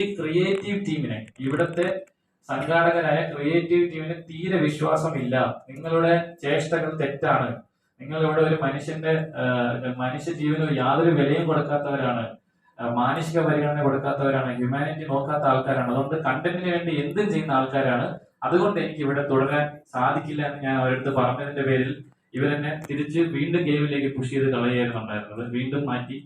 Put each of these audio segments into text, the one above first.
ഈ ക്രിയേറ്റീവ് ടീമിനെ, ഇവിടുത്തെ സംഘാടകരായ ക്രിയേറ്റീവ് ടീമിന് തീരെ വിശ്വാസമില്ല. നിങ്ങളുടെ ചേഷ്ടകൾ തെറ്റാണ്. നിങ്ങൾ ഇവിടെ ഒരു മനുഷ്യ ജീവന് യാതൊരു വിലയും കൊടുക്കാത്തവരാണ്, മാനുഷിക പരിഗണന കൊടുക്കാത്തവരാണ്, ഹ്യൂമാനിറ്റി നോക്കാത്ത ആൾക്കാരാണ്. അതുകൊണ്ട് കണ്ടന്റിന് വേണ്ടി എന്തും ചെയ്യുന്ന ആൾക്കാരാണ്. അതുകൊണ്ട് എനിക്ക് ഇവിടെ തുടരാൻ സാധിക്കില്ല എന്ന് ഞാൻ അവരടുത്ത് പറഞ്ഞതിന്റെ പേരിൽ ഇവരെന്നെ തിരിച്ച് വീണ്ടും ഗെയിമിലേക്ക് പുഷ് ചെയ്ത് കളയായിരുന്നുണ്ടായിരുന്നത്. വീണ്ടും മാറ്റി.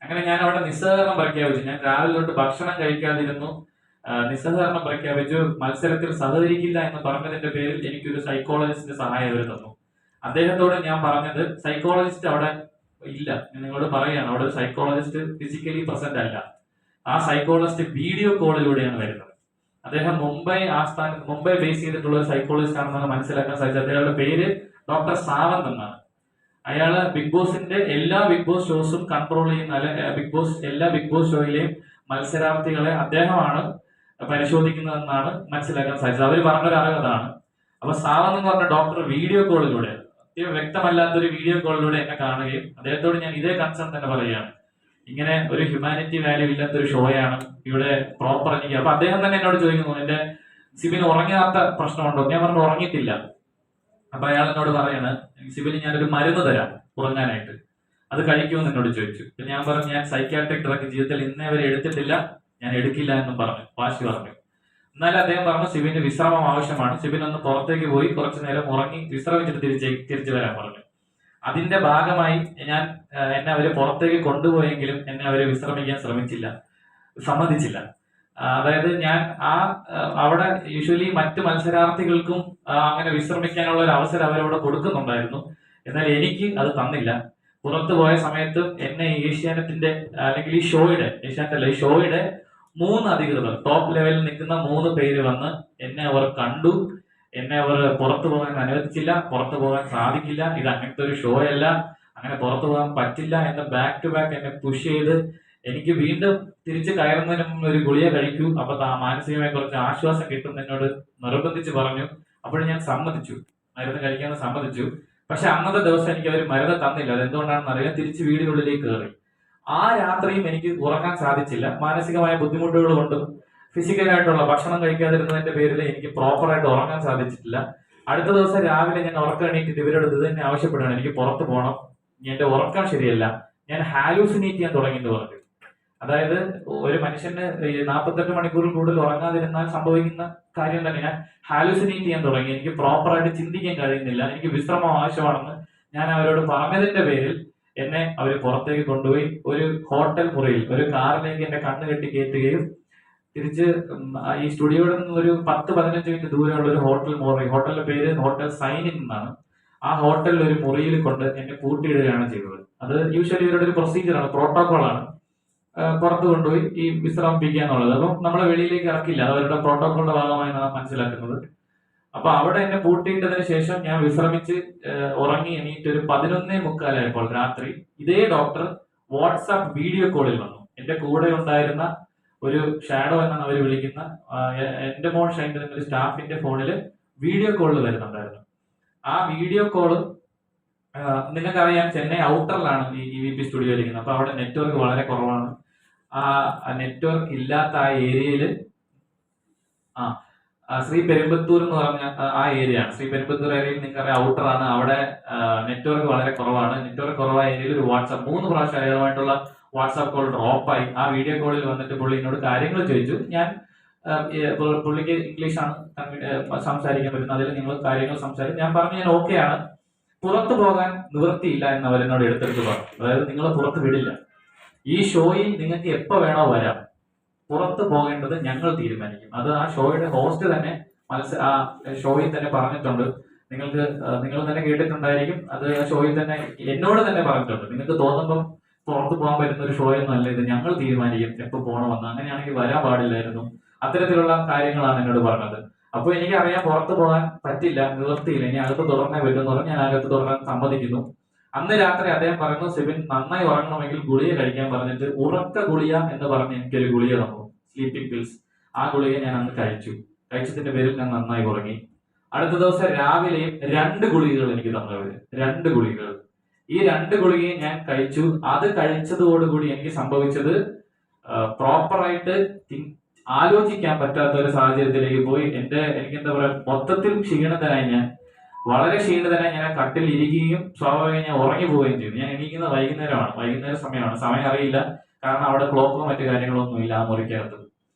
അങ്ങനെ ഞാൻ അവിടെ നിസ്സഹകരണം പ്രഖ്യാപിച്ചു. ഞാൻ രാവിലെ തൊട്ട് ഭക്ഷണം കഴിക്കാതിരുന്നു, നിസ്സഹകരണം പ്രഖ്യാപിച്ചു. മത്സരത്തിൽ സഹകരിക്കില്ല എന്ന് പറഞ്ഞതിന്റെ പേരിൽ എനിക്കൊരു സൈക്കോളജിസ്റ്റിന്റെ സഹായം അവർ തന്നു. അദ്ദേഹത്തോട് ഞാൻ പറഞ്ഞത്, സൈക്കോളജിസ്റ്റ് അവിടെ ഇല്ല, നിങ്ങളോട് പറയുകയാണ്, അവിടെ സൈക്കോളജിസ്റ്റ് ഫിസിക്കലി പ്രസന്റ് അല്ല. ആ സൈക്കോളജിസ്റ്റ് വീഡിയോ കോളിലൂടെയാണ് വരുന്നത്. അദ്ദേഹം മുംബൈ ബേസ് ചെയ്തിട്ടുള്ള ഒരു സൈക്കോളജിസ്റ്റ് ആണെന്നാണ് മനസ്സിലാക്കാൻ സാധിച്ചത്. അദ്ദേഹത്തിന്റെ പേര് ഡോക്ടർ സാവന്ത് എന്നാണ്. അയാള് ബിഗ് ബോസിന്റെ എല്ലാ ബിഗ് ബോസ് ഷോസും കൺട്രോൾ ചെയ്യുന്ന, എല്ലാ ബിഗ് ബോസ് ഷോയിലെയും മത്സരാർത്ഥികളെ അദ്ദേഹമാണ് പരിശോധിക്കുന്നതെന്നാണ് മനസ്സിലാക്കാൻ സാധിച്ചത്. അവർ പറഞ്ഞൊരു അറിവ് അതാണ്. അപ്പൊ സാവന്ത് എന്ന് പറഞ്ഞ ഡോക്ടർ വീഡിയോ കോളിലൂടെ, വ്യക്തമല്ലാത്തൊരു വീഡിയോ കോളിലൂടെ എന്നെ കാണുകയും അദ്ദേഹത്തോട് ഞാൻ ഇതേ കൺസേൺ തന്നെ പറയുകയാണ്, ഇങ്ങനെ ഒരു ഹ്യൂമാനിറ്റി വാല്യൂ ഇല്ലാത്തൊരു ഷോയാണ് ഇവിടെ പ്രോപ്പർ എനിക്ക്. അപ്പൊ അദ്ദേഹം തന്നെ എന്നോട് ചോദിക്കുന്നു, എന്റെ സിബിന് ഉറങ്ങാത്ത പ്രശ്നമുണ്ടോ? ഞാൻ പറഞ്ഞു ഉറങ്ങിയിട്ടില്ല. അപ്പൊ അയാൾ എന്നോട് പറയാണ്, സിബിന് ഞാനൊരു മരുന്ന് തരാം ഉറങ്ങാനായിട്ട്, അത് കഴിക്കുമെന്ന് എന്നോട് ചോദിച്ചു. ഞാൻ പറഞ്ഞു, ഞാൻ സൈക്യാട്രിക് ഡ്രഗ് ജീവിതത്തിൽ ഇന്നേ വരെ എടുത്തിട്ടില്ല, ഞാൻ എടുക്കില്ല എന്നും പറഞ്ഞു, വാശി പറഞ്ഞു. എന്നാലും അദ്ദേഹം പറഞ്ഞു, സിബിന് വിശ്രമം ആവശ്യമാണ്, സിബിൻ ഒന്ന് പുറത്തേക്ക് പോയി കുറച്ചു നേരം ഉറങ്ങി വിശ്രമിച്ചിട്ട് തിരിച്ചു വരാൻ പറഞ്ഞു. അതിന്റെ ഭാഗമായി എന്നെ അവര് പുറത്തേക്ക് കൊണ്ടുപോയെങ്കിലും എന്നെ അവര് വിശ്രമിക്കാൻ സമ്മതിച്ചില്ല. അതായത് ഞാൻ അവിടെ യൂഷ്വലി മറ്റു മത്സരാർത്ഥികൾക്കും അങ്ങനെ വിശ്രമിക്കാനുള്ള ഒരു അവസരം അവരവിടെ കൊടുക്കുന്നുണ്ടായിരുന്നു. എന്നാൽ എനിക്ക് അത് തന്നില്ല. പുറത്തു പോയ സമയത്ത് എന്നെ ഏഷ്യാനെറ്റിന്റെ അല്ലെങ്കിൽ ഈ ഷോയുടെ 3 അധികൃതർ, ടോപ്പ് ലെവലിൽ നിൽക്കുന്ന 3 പേര് വന്ന് എന്നെ അവർ കണ്ടു. എന്നെ അവർ പുറത്തു പോകാൻ അനുവദിച്ചില്ല, പുറത്തു പോകാൻ സാധിക്കില്ല, ഇത് അങ്ങനത്തെ ഒരു ഷോ അല്ല, അങ്ങനെ പുറത്തു പോകാൻ പറ്റില്ല എന്ന് ബാക്ക് ടു ബാക്ക് എന്നെ പുഷ് ചെയ്ത് എനിക്ക് വീണ്ടും തിരിച്ച് കയറുന്നതിന് മുമ്പ് ഒരു ഗുളിക കഴിക്കൂ, അപ്പൊ മാനസികമായി കുറച്ച് ആശ്വാസം കിട്ടും എന്നോട് നിർബന്ധിച്ച് പറഞ്ഞു. അപ്പോൾ ഞാൻ സമ്മതിച്ചു, മരുന്ന് കഴിക്കാമെന്ന് സമ്മതിച്ചു. പക്ഷെ അന്നത്തെ ദിവസം എനിക്ക് അവർ മരുന്ന് തന്നില്ല. അതെന്തുകൊണ്ടാണെന്ന് അറിയാം. തിരിച്ച് വീടിനുള്ളിലേക്ക് കയറി. ആ രാത്രിയും എനിക്ക് ഉറങ്ങാൻ സാധിച്ചില്ല. മാനസികമായ ബുദ്ധിമുട്ടുകൾ കൊണ്ടും ഫിസിക്കലായിട്ടുള്ള ഭക്ഷണം കഴിക്കാതിരുന്നതിന്റെ പേരിൽ എനിക്ക് പ്രോപ്പറായിട്ട് ഉറങ്ങാൻ സാധിച്ചിട്ടില്ല. അടുത്ത ദിവസം രാവിലെ ഞാൻ ഉറക്കം എണീറ്റിട്ട് ഇവരോട് ഇത് തന്നെ ആവശ്യപ്പെടുകയാണ്, എനിക്ക് പുറത്ത് പോകണം, എന്റെ ഉറക്കം ശരിയല്ല, ഞാൻ ഹാലൂസിനേറ്റ് ചെയ്യാൻ തുടങ്ങിയെന്ന് പറഞ്ഞു. അതായത് ഒരു മനുഷ്യന് 48 മണിക്കൂറിൽ കൂടുതൽ ഉറങ്ങാതിരുന്നാൽ സംഭവിക്കുന്ന കാര്യം തന്നെ, ഞാൻ ഹാലൂസിനേറ്റ് ചെയ്യാൻ തുടങ്ങി, എനിക്ക് പ്രോപ്പറായിട്ട് ചിന്തിക്കാൻ കഴിയുന്നില്ല, എനിക്ക് വിശ്രമം ആവശ്യമാണെന്ന് ഞാൻ അവരോട് പറഞ്ഞതിന്റെ പേരിൽ എന്നെ അവർ പുറത്തേക്ക് കൊണ്ടുപോയി ഒരു ഹോട്ടൽ മുറിയിൽ, ഒരു കാറിലേക്ക് എന്നെ കണ്ണ് കെട്ടി കയറ്റുകയും തിരിച്ച് ഈ സ്റ്റുഡിയോയിൽ നിന്ന് ഒരു 10-15 മിനിറ്റ് ദൂരമുള്ള ഒരു ഹോട്ടലിന്റെ പേര് ഹോട്ടൽ സൈനിൻ എന്നാണ്. ആ ഹോട്ടലിൽ ഒരു മുറിയിൽ കൊണ്ട് എന്നെ പൂട്ടിയിടുകയാണ് ചെയ്തത്. അത് യൂഷ്വലി ഇവരുടെ ഒരു പ്രൊസീജിയറാണ്, പ്രോട്ടോകോളാണ്. പുറത്ത് കൊണ്ടുപോയി ഈ വിശ്രമിപ്പിക്കുക എന്നുള്ളത്. അപ്പം നമ്മളെ വെളിയിലേക്ക് ഇറക്കില്ല, അവരുടെ പ്രോട്ടോകോളിന്റെ ഭാഗമായി നാം മനസ്സിലാക്കുന്നത്. അപ്പൊ അവിടെ എന്നെ പൂട്ടിയിട്ടതിന് ശേഷം ഞാൻ വിശ്രമിച്ച് ഉറങ്ങി എണീറ്റ് ഒരു 11:45 രാത്രി ഇതേ ഡോക്ടർ വാട്സാപ്പ് വീഡിയോ കോളിൽ വന്നു. എന്റെ കൂടെ ഉണ്ടായിരുന്ന ഒരു ഷാഡോ എന്നാണ് അവർ വിളിക്കുന്ന എന്റെ മോൾ ഷൈൻ്റെ ഒരു സ്റ്റാഫിന്റെ ഫോണിൽ വീഡിയോ കോളിൽ വരുന്നുണ്ടായിരുന്നു. ആ വീഡിയോ കോള് നിങ്ങൾക്കറിയാം, ചെന്നൈ ഔട്ടറിലാണ് ഈ EVP സ്റ്റുഡിയോ ഇരിക്കുന്നത്. അപ്പൊ അവിടെ നെറ്റ്വർക്ക് വളരെ കുറവാണ്. ആ നെറ്റ്വർക്ക് ഇല്ലാത്ത ആ ഏരിയയിൽ ശ്രീ പെരുമ്പത്തൂർ എന്ന് പറഞ്ഞ ആ ഏരിയ ആണ്. ശ്രീ പെരുമ്പത്തൂർ ഏരിയയിൽ നിങ്ങൾക്കറിയാം ഔട്ടറാണ്, അവിടെ നെറ്റ്വർക്ക് വളരെ കുറവാണ്. നെറ്റ്വർക്ക് കുറവായ ഏരിയയിൽ ഒരു വാട്സാപ്പ് 3 പ്രാവശ്യം അയാളുമായിട്ടുള്ള വാട്സാപ്പ് കോൾ ഡ്രോപ്പായി. ആ വീഡിയോ കോളിൽ വന്നിട്ട് പുള്ളി എന്നോട് കാര്യങ്ങൾ ചോദിച്ചു. ഞാൻ പുള്ളിക്ക് ഇംഗ്ലീഷാണ് സംസാരിക്കാൻ പറ്റുന്നത്, അതിൽ നിങ്ങൾ കാര്യങ്ങൾ സംസാരിക്കും. ഞാൻ പറഞ്ഞു ഞാൻ ഓക്കെയാണ്, പുറത്തു പോകാൻ നിവൃത്തിയില്ല എന്ന് അവരെന്നോട് എടുത്തെടുത്ത് പറഞ്ഞു. അതായത് നിങ്ങൾ പുറത്ത് വിടില്ല, ഈ ഷോയിൽ നിങ്ങൾക്ക് എപ്പോ വേണോ വരാം, പുറത്ത് പോകേണ്ടത് ഞങ്ങൾ തീരുമാനിക്കും. അത് ആ ഷോയുടെ ഹോസ്റ്റ് തന്നെ ആ ഷോയിൽ തന്നെ പറഞ്ഞിട്ടുണ്ട്. നിങ്ങൾ തന്നെ കേട്ടിട്ടുണ്ടായിരിക്കും. അത് ആ ഷോയിൽ തന്നെ എന്നോട് തന്നെ പറഞ്ഞിട്ടുണ്ട്, നിങ്ങൾക്ക് തോന്നുമ്പം പുറത്ത് പോകാൻ പറ്റുന്ന ഒരു ഷോ ഒന്നും അല്ല ഇത്, ഞങ്ങൾ തീരുമാനിക്കും എപ്പോ പോകണമെന്ന്, അങ്ങനെയാണെങ്കിൽ വരാൻ പാടില്ലായിരുന്നു. അത്തരത്തിലുള്ള കാര്യങ്ങളാണ് എന്നോട് പറഞ്ഞത്. അപ്പൊ എനിക്കറിയാം പുറത്ത് പോകാൻ പറ്റില്ല, നിവൃത്തിയില്ല, ഇനി അകത്ത് തുറന്നേ പറ്റുമെന്ന് പറഞ്ഞ് ഞാൻ അകത്ത് തുറക്കാൻ സമ്മതിക്കുന്നു. അന്ന് രാത്രി അദ്ദേഹം പറയുന്നു, സിബിൻ നന്നായി ഉറങ്ങണമെങ്കിൽ ഗുളിക കഴിക്കാൻ പറഞ്ഞിട്ട് ഉറക്ക ഗുളിക എന്ന് പറഞ്ഞ് എനിക്കൊരു ഗുളിക തന്നു, സ്ലീപ്പിംഗ് പിൽസ്. ആ ഗുളിക ഞാൻ അന്ന് കഴിച്ചതിന്റെ പേരിൽ ഞാൻ നന്നായി ഉറങ്ങി. അടുത്ത ദിവസം രാവിലെയും 2 ഗുളികകൾ എനിക്ക് തന്നവര്, 2 ഗുളികകൾ. ഈ 2 ഗുളികയും ഞാൻ കഴിച്ചു. അത് കഴിച്ചതോടുകൂടി എനിക്ക് സംഭവിച്ചത് പ്രോപ്പറായിട്ട് ആലോചിക്കാൻ പറ്റാത്ത ഒരു സാഹചര്യത്തിലേക്ക് പോയി. എനിക്ക് എന്താ പറയാ, മൊത്തത്തിൽ ക്ഷീണിതനായി ഞാൻ, വളരെ ക്ഷീണിതനായി ഞാൻ ആ കട്ടിൽ ഇരിക്കുകയും സ്വാഭാവികം ഞാൻ ഉറങ്ങി പോവുകയും ചെയ്തു. ഞാൻ എണീക്കുന്ന വൈകുന്നേര സമയമാണ്. സമയം അറിയില്ല, കാരണം അവിടെ ക്ലോക്കോ മറ്റു കാര്യങ്ങളൊന്നും ഇല്ല ആ മുറിക്കകത്ത്.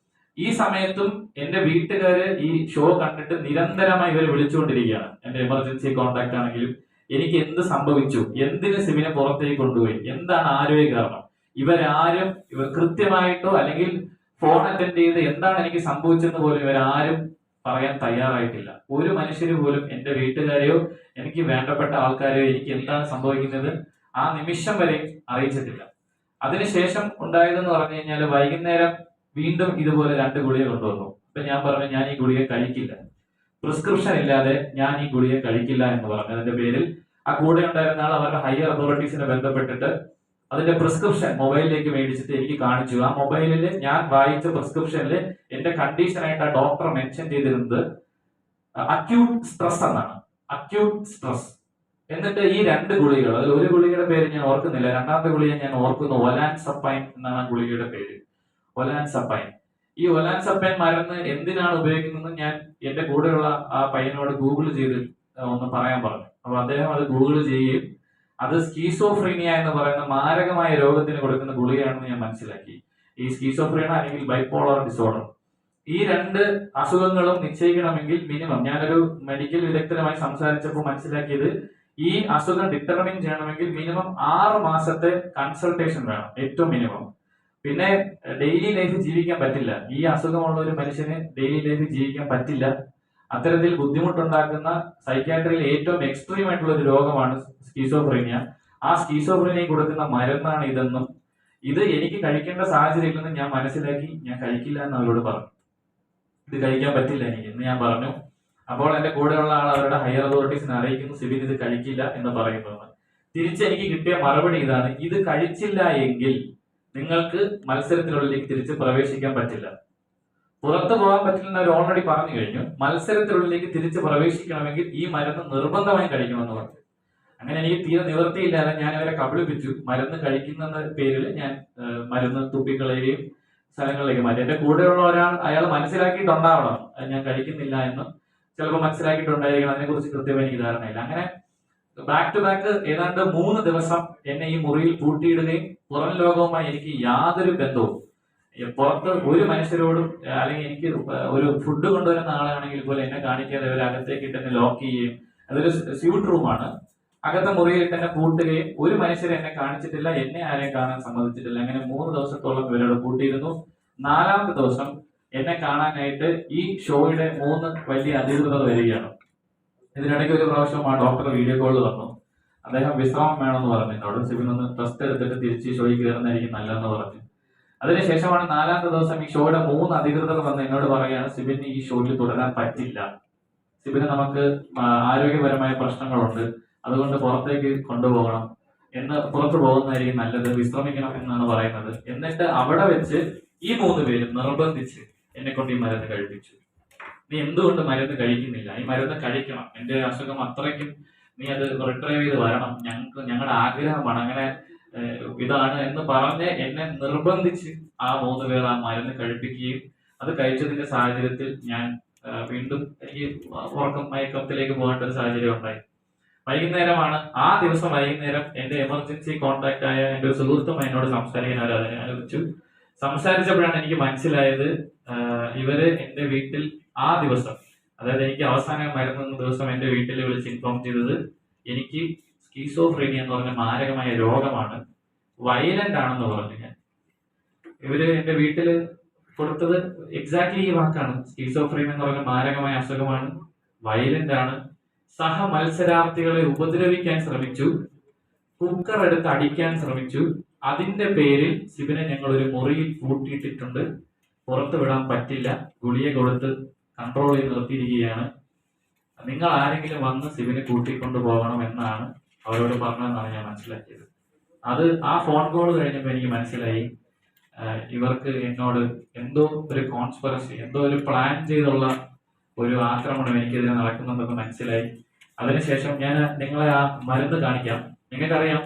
ഈ സമയത്തും എന്റെ വീട്ടുകാര് ഈ ഷോ കണ്ടിട്ട് നിരന്തരമായി ഇവരെ വിളിച്ചുകൊണ്ടിരിക്കുകയാണ്. എന്റെ എമർജൻസി കോൺടാക്ട് ആണെങ്കിലും എനിക്ക് എന്ത് സംഭവിച്ചു, എന്തിന് സിബിനെ പുറത്തേക്ക് കൊണ്ടുപോയി, എന്താണ് ആരോഗ്യ കാരണം, ഇവർ കൃത്യമായിട്ടോ അല്ലെങ്കിൽ ഫോൺ അറ്റൻഡ് ചെയ്ത് എന്താണ് എനിക്ക് സംഭവിച്ചെന്ന് പോലും ഇവരാരും പറയാൻ തയ്യാറായിട്ടില്ല. ഒരു മനുഷ്യര് പോലും എന്റെ വീട്ടുകാരെയോ എനിക്ക് വേണ്ടപ്പെട്ട ആൾക്കാരെയോ എനിക്ക് എന്താണ് സംഭവിക്കുന്നത് ആ നിമിഷം വരെ അറിയിച്ചിട്ടില്ല. അതിനുശേഷം ഉണ്ടായതെന്ന് പറഞ്ഞു കഴിഞ്ഞാൽ വൈകുന്നേരം വീണ്ടും ഇതുപോലെ 2 ഗുളിക കൊണ്ടുവന്നു. അപ്പൊ ഞാൻ പറഞ്ഞു, ഞാൻ ഈ ഗുളിക കഴിക്കില്ല, പ്രിസ്ക്രിപ്ഷൻ ഇല്ലാതെ ഞാൻ ഈ ഗുളിക കഴിക്കില്ല എന്ന് പറഞ്ഞു. അതിന്റെ പേരിൽ ആ കൂടെ ഉണ്ടായിരുന്ന ആൾ അവരുടെ ഹയർ അതോറിറ്റീസിനെ ബന്ധപ്പെട്ടിട്ട് അതിന്റെ പ്രിസ്ക്രിപ്ഷൻ മൊബൈലിലേക്ക് മേടിച്ചിട്ട് എനിക്ക് കാണിച്ചു. ആ മൊബൈലിൽ ഞാൻ വായിച്ച പ്രിസ്ക്രിപ്ഷനിൽ എന്റെ കണ്ടീഷനായിട്ട് ആ ഡോക്ടർ മെൻഷൻ ചെയ്തിരുന്നത് അക്യൂട്ട് സ്ട്രെസ് എന്നാണ്. Acute stress. എന്നിട്ട് ഈ 2 ഗുളികകൾ, അതിൽ ഒരു ഗുളികയുടെ പേര് ഞാൻ ഓർക്കുന്നില്ല, രണ്ടാമത്തെ ഗുളിക ഞാൻ ഓർക്കുന്നു. ഒലാൻസപ്പൈൻ എന്നാണ് ആ ഗുളികയുടെ പേര്. ഒലാൻസപ്പൈൻ. ഈ ഒലാൻസപ്പൈൻ മരുന്ന് എന്തിനാണ് ഉപയോഗിക്കുന്നത് ഞാൻ എന്റെ കൂടെയുള്ള ആ പയ്യനോട് ഗൂഗിൾ ചെയ്ത് ഒന്ന് പറയാൻ പറഞ്ഞു. അപ്പൊ അദ്ദേഹം അത് ഗൂഗിൾ ചെയ്യുകയും അത് സ്കീസോഫ്രീനിയ എന്ന് പറയുന്ന മാരകമായ രോഗത്തിന് കൊടുക്കുന്ന ഗുളികയാണെന്ന് ഞാൻ മനസ്സിലാക്കി. ഈ സ്കീസോഫ്രീനിയ അല്ലെങ്കിൽ ബൈപോളർ ഡിസോർഡർ, ഈ 2 അസുഖങ്ങളും നിശ്ചയിക്കണമെങ്കിൽ മിനിമം, ഞാനൊരു മെഡിക്കൽ വിദഗ്ധരുമായി സംസാരിച്ചപ്പോൾ മനസ്സിലാക്കിയത്, ഈ അസുഖം ഡിറ്റർമിൻ ചെയ്യണമെങ്കിൽ മിനിമം 6 മാസത്തെ കൺസൾട്ടേഷൻ വേണം, ഏറ്റവും മിനിമം. പിന്നെ ഡെയിലി ലൈഫ് ജീവിക്കാൻ പറ്റില്ല. ഈ അസുഖമുള്ള ഒരു മനുഷ്യന് ഡെയിലി ലൈഫ് ജീവിക്കാൻ പറ്റില്ല. അത്തരത്തിൽ ബുദ്ധിമുട്ടുണ്ടാക്കുന്ന സൈക്യാട്രിയിൽ ഏറ്റവും എക്സ്ട്രീം ആയിട്ടുള്ള ഒരു രോഗമാണ് സ്കീസോഫ്രീനിയ. ആ സ്കീസോഫ്രീനിയ കൊടുക്കുന്ന മരുന്നാണ് ഇതെന്നും ഇത് എനിക്ക് കഴിക്കേണ്ട സാഹചര്യം ഇല്ലെന്ന് ഞാൻ മനസ്സിലാക്കി ഞാൻ കഴിക്കില്ല എന്ന് അവരോട് പറഞ്ഞു. ഇത് കഴിക്കാൻ പറ്റില്ല എനിക്ക് എന്ന് ഞാൻ പറഞ്ഞു. അപ്പോൾ എന്റെ കൂടെയുള്ള ആൾ അവരുടെ ഹയർ അതോറിറ്റീസിനെ അറിയിക്കുന്നു, സിബിൻ ഇത് കഴിക്കില്ല എന്ന് പറയുന്നത്. തിരിച്ച് എനിക്ക് കിട്ടിയ മറുപടി ഇതാണ്: ഇത് കഴിച്ചില്ല എങ്കിൽ നിങ്ങൾക്ക് മത്സരത്തിനുള്ളിലേക്ക് തിരിച്ച് പ്രവേശിക്കാൻ പറ്റില്ല. പുറത്തു പോകാൻ പറ്റില്ലെന്ന് അവർ ഓൾറെഡി പറഞ്ഞു കഴിഞ്ഞു. മത്സരത്തിനുള്ളിലേക്ക് തിരിച്ച് പ്രവേശിക്കണമെങ്കിൽ ഈ മരുന്ന് നിർബന്ധമായി കഴിക്കണമെന്ന് പറഞ്ഞു. അങ്ങനെ എനിക്ക് തീരെ നിവൃത്തിയില്ലാതെ ഞാൻ അവരെ കബളിപ്പിച്ചു. മരുന്ന് കഴിക്കുന്ന പേരിൽ ഞാൻ മരുന്ന് തുപ്പിക്കളയുകയും സ്ഥലങ്ങളിലേക്ക് മാറ്റി. എന്റെ കൂടെയുള്ള അയാൾ മനസ്സിലാക്കിയിട്ടുണ്ടാവണം ഞാൻ കഴിക്കുന്നില്ല എന്ന്. ചിലപ്പോൾ മനസ്സിലാക്കിയിട്ടുണ്ടായിരിക്കണം, അതിനെ കുറിച്ച് കൃത്യമായി എനിക്ക് ധാരണയില്ല. അങ്ങനെ ബാക്ക് ടു ബാക്ക് ഏതാണ്ട് 3 ദിവസം എന്നെ ഈ മുറിയിൽ പൂട്ടിയിടുകയും പുറം ലോകവുമായി എനിക്ക് യാതൊരു ബന്ധവും, പുറത്ത് ഒരു മനുഷ്യരോടും, അല്ലെങ്കിൽ എനിക്ക് ഒരു ഫുഡ് കൊണ്ടുവരുന്ന ആളാണെങ്കിൽ പോലും എന്നെ കാണിക്കാതെ അവർ അകത്തേക്ക് ഇട്ട് എന്നെ ലോക്ക് ചെയ്യുകയും, അതൊരു സ്യൂട്ട് റൂമാണ്, അകത്തെ മുറിയിൽ തന്നെ പൂട്ടുകയും ഒരു മനുഷ്യരെ എന്നെ കാണിച്ചിട്ടില്ല, എന്നെ ആരെയും കാണാൻ സമ്മതിച്ചിട്ടില്ല. അങ്ങനെ 3 ദിവസത്തോളം ഇവരോട് പൂട്ടിയിരുന്നു. 4ാമത്തെ ദിവസം എന്നെ കാണാനായിട്ട് ഈ ഷോയുടെ 3 വലിയ അധികൃതർ വരികയാണ്. ഇതിനിടയ്ക്ക് ഒരു പ്രാവശ്യം ആ ഡോക്ടർ വീഡിയോ കോളിൽ വന്നു. അദ്ദേഹം വിശ്രാമം വേണമെന്ന് പറഞ്ഞു എന്നോട്. സിബിൻ ഒന്ന് ടെസ്റ്റ് എടുത്തിട്ട് തിരിച്ച് ഷോയിൽ കയറുന്നതായിരിക്കും നല്ലതെന്ന് പറഞ്ഞു. അതിനുശേഷമാണ് 4ാമത്തെ ദിവസം ഈ ഷോയുടെ 3 അധികൃതർ വന്ന് എന്നോട് പറയുകയാണ്, സിബിന് ഈ ഷോയിൽ തുടരാൻ പറ്റില്ല, സിബിന് നമുക്ക് ആരോഗ്യപരമായ പ്രശ്നങ്ങളുണ്ട്, അതുകൊണ്ട് പുറത്തേക്ക് കൊണ്ടുപോകണം എന്ന്, പുറത്തു പോകുന്നതായിരിക്കും നല്ലത്, വിശ്രമിക്കണം എന്നാണ് പറയുന്നത്. എന്നിട്ട് അവിടെ വെച്ച് ഈ 3 പേരും നിർബന്ധിച്ച് എന്നെ കൊണ്ട് ഈ മരുന്ന് കഴിപ്പിച്ചു. നീ എന്തുകൊണ്ട് മരുന്ന് കഴിക്കുന്നില്ല? ഈ മരുന്ന് കഴിക്കണം, എന്റെ അസുഖം അത്രയ്ക്കും, നീ അത് റിട്രൈവ് ചെയ്ത് വരണം, ഞങ്ങളുടെ ആഗ്രഹമാണ്, അങ്ങനെ ഇതാണ് എന്ന് പറഞ്ഞ് എന്നെ നിർബന്ധിച്ച് ആ 3 പേർ ആ മരുന്ന് കഴിപ്പിക്കുകയും അത് കഴിച്ചതിന്റെ സാഹചര്യത്തിൽ ഞാൻ വീണ്ടും എനിക്ക് മയക്കത്തിലേക്ക് പോകേണ്ട ഒരു സാഹചര്യം ഉണ്ടായി. വൈകുന്നേരമാണ് ആ ദിവസം വൈകുന്നേരം എന്റെ എമർജൻസി കോൺടാക്ട് ആയ എന്റെ ഒരു സുഹൃത്തും എന്നോട് സംസാരിക്കാൻ അവർ അതിനെ അനുവദിച്ചു. സംസാരിച്ചപ്പോഴാണ് എനിക്ക് മനസ്സിലായത്, ഇവര് എന്റെ വീട്ടിൽ ആ ദിവസം, അതായത് എനിക്ക് അവസാനം മരുന്ന് ദിവസം എന്റെ വീട്ടിൽ വിളിച്ച് ഇൻഫോം ചെയ്തത് എനിക്ക് സ്കീസോഫ്രീനിയ എന്ന് പറഞ്ഞ മാരകമായ രോഗമാണ്, വയലന്റ് ആണെന്ന് പറഞ്ഞു. ഞാൻ ഇവര് എന്റെ വീട്ടില് കൊടുത്തത് എക്സാക്ട്ലി ഈ വാക്കാണ്. സ്കീസോഫ്രീനിയ എന്ന് പറഞ്ഞ മാരകമായ അസുഖമാണ്, വയലന്റ് ആണ്, സഹ മത്സരാർത്ഥികളെ ഉപദ്രവിക്കാൻ ശ്രമിച്ചു, കുക്കർ എടുത്ത് അടിക്കാൻ ശ്രമിച്ചു, അതിന്റെ പേരിൽ സിബിനെ ഞങ്ങൾ ഒരു മുറിയിൽ പൂട്ടിയിട്ടിട്ടുണ്ട്, പുറത്തു വിടാൻ പറ്റില്ല, ഗുളിക കൊടുത്ത് കൺട്രോൾ ചെയ്ത് നിർത്തിയിരിക്കുകയാണ്, നിങ്ങൾ ആരെങ്കിലും വന്ന് സിബിനെ കൂട്ടിക്കൊണ്ടു പോകണം എന്നാണ് അവരോട് പറഞ്ഞതെന്നാണ് ഞാൻ മനസ്സിലാക്കിയത്. അത് ആ ഫോൺ കോൾ കഴിഞ്ഞപ്പോൾ എനിക്ക് മനസ്സിലായി, ഇവർക്ക് എന്നോട് എന്തോ ഒരു കോൺസ്പിറസി, എന്തോ ഒരു പ്ലാൻ ചെയ്തുള്ള ഒരു ആക്രമണം എനിക്കെതിരെ നടക്കുന്നുണ്ടെന്ന് മനസ്സിലായി. അതിനുശേഷം ഞാൻ നിങ്ങളെ ആ മരുന്ന് കാണിക്കാം. നിങ്ങൾക്കറിയാം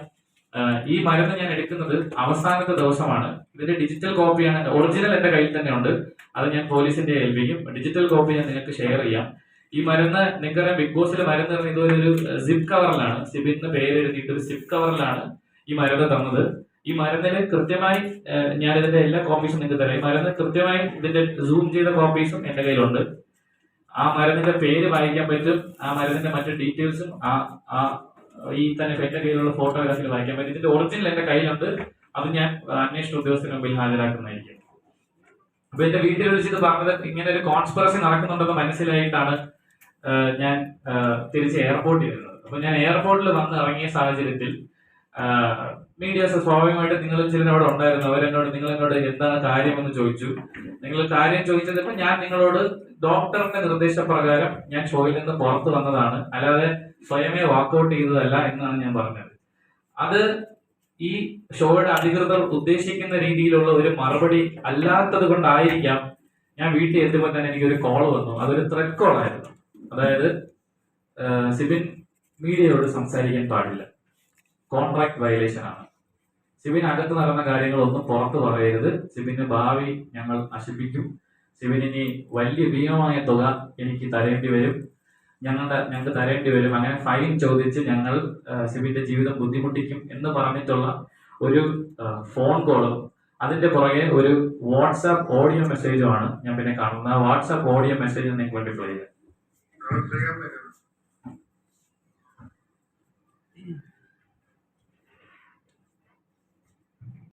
ഈ മരുന്ന് ഞാൻ എടുക്കുന്നത് അവസാനത്തെ ദിവസമാണ്. ഇതിന്റെ ഡിജിറ്റൽ കോപ്പിയാണ്, ഒറിജിനൽ എന്റെ കയ്യിൽ തന്നെ ഉണ്ട്. അത് ഞാൻ പോലീസിന്റെ ഏൽപ്പിക്കും. ഡിജിറ്റൽ കോപ്പി ഞാൻ നിങ്ങൾക്ക് ഷെയർ ചെയ്യാം. ഈ മരുന്ന് നിങ്ങൾക്കറിയാം, ബിഗ് ബോസിലെ മരുന്ന് ഇതുപോലെ ഒരു സിപ്പ് കവറിലാണ്, സിബിന്ന് പേര് എഴുതിയിട്ട് ഒരു സിപ്പ് കവറിലാണ് ഈ മരുന്ന് തന്നത്. ഈ മരുന്നിന് കൃത്യമായി ഞാൻ ഇതിന്റെ എല്ലാ കോപ്പീസും നിങ്ങൾക്ക് തരാം. ഈ മരുന്ന് കൃത്യമായി ഇതിന്റെ സൂം ചെയ്ത കോപ്പീസും എന്റെ കയ്യിലുണ്ട്. ആ മരുന്നിന്റെ പേര് വായിക്കാൻ പറ്റും, ആ മരുന്നിന്റെ മറ്റു ഡീറ്റെയിൽസും ഈ തന്നെ എന്റെ കയ്യിലുള്ള ഫോട്ടോഗ്രാഫിൽ വായിക്കാൻ പറ്റും. ഇതിന്റെ ഒറിജിനൽ എന്റെ കയ്യിലുണ്ട്. അത് ഞാൻ അന്വേഷണ ഉദ്യോഗസ്ഥന് മുമ്പിൽ ഹാജരാക്കുന്നതായിരിക്കും. അപ്പൊ എന്റെ വീട്ടിൽ വിളിച്ചിട്ട് പറഞ്ഞത് ഇങ്ങനെ ഒരു കോൺസ്പിറസി നടക്കുന്നുണ്ടെന്ന് മനസ്സിലായിട്ടാണ് ഞാൻ തിരിച്ച് എയർപോർട്ടിൽ വരുന്നത്. അപ്പൊ ഞാൻ എയർപോർട്ടിൽ വന്ന് ഇറങ്ങിയ സാഹചര്യത്തിൽ മീഡിയാസ് സ്വാഭാവികമായിട്ട് നിങ്ങൾ ചിലർ അവിടെ ഉണ്ടായിരുന്നു. നിങ്ങൾ എന്നോട് എന്താണ് കാര്യമെന്ന് ചോദിച്ചു. നിങ്ങൾ കാര്യം ചോദിച്ചപ്പോൾ ഞാൻ നിങ്ങളോട് ഡോക്ടറിന്റെ നിർദ്ദേശപ്രകാരം ഞാൻ ഷോയിൽ നിന്ന് പുറത്തു വന്നതാണ്, അല്ലാതെ സ്വയമേ വാക്കൗട്ട് ചെയ്തതല്ല എന്നാണ് ഞാൻ പറഞ്ഞത്. അത് ഈ ഷോയുടെ അധികൃതർ ഉദ്ദേശിക്കുന്ന രീതിയിലുള്ള ഒരു മറുപടി അല്ലാത്തത് കൊണ്ടായിരിക്കാം ഞാൻ വീട്ടിൽ എത്തുമ്പോൾ തന്നെ എനിക്കൊരു കോൾ വന്നു. അതൊരു ത്രെഡ് കോൾ ആയിരുന്നു. അതായത് സിബിൻ മീഡിയയോട് സംസാരിക്കാൻ പാടില്ല, കോൺട്രാക്ട് വയലേഷൻ ആണ്, സിബിൻ അകത്ത് നടന്ന കാര്യങ്ങളൊന്നും പുറത്തു പറയരുത്, സിബിന്റെ ഭാവി ഞങ്ങൾ നശിപ്പിക്കും, സിബിനി വലിയ ഭീമമായ തുക എനിക്ക് തരേണ്ടി വരും, ഞങ്ങൾക്ക് തരേണ്ടി വരും, അങ്ങനെ ഫൈൻ ചോദിച്ച് ഞങ്ങൾ സിബിന്റെ ജീവിതം ബുദ്ധിമുട്ടിക്കും എന്ന് പറഞ്ഞിട്ടുള്ള ഒരു ഫോൺ കോളും അതിന്റെ പുറകെ ഒരു വാട്സാപ്പ് ഓഡിയോ മെസ്സേജുമാണ് ഞാൻ പിന്നെ കാണുന്നത്. ആ വാട്സാപ്പ് ഓഡിയോ മെസ്സേജ് നിങ്ങൾക്ക് വേണ്ടി പ്ലേ ചെയ്യാം.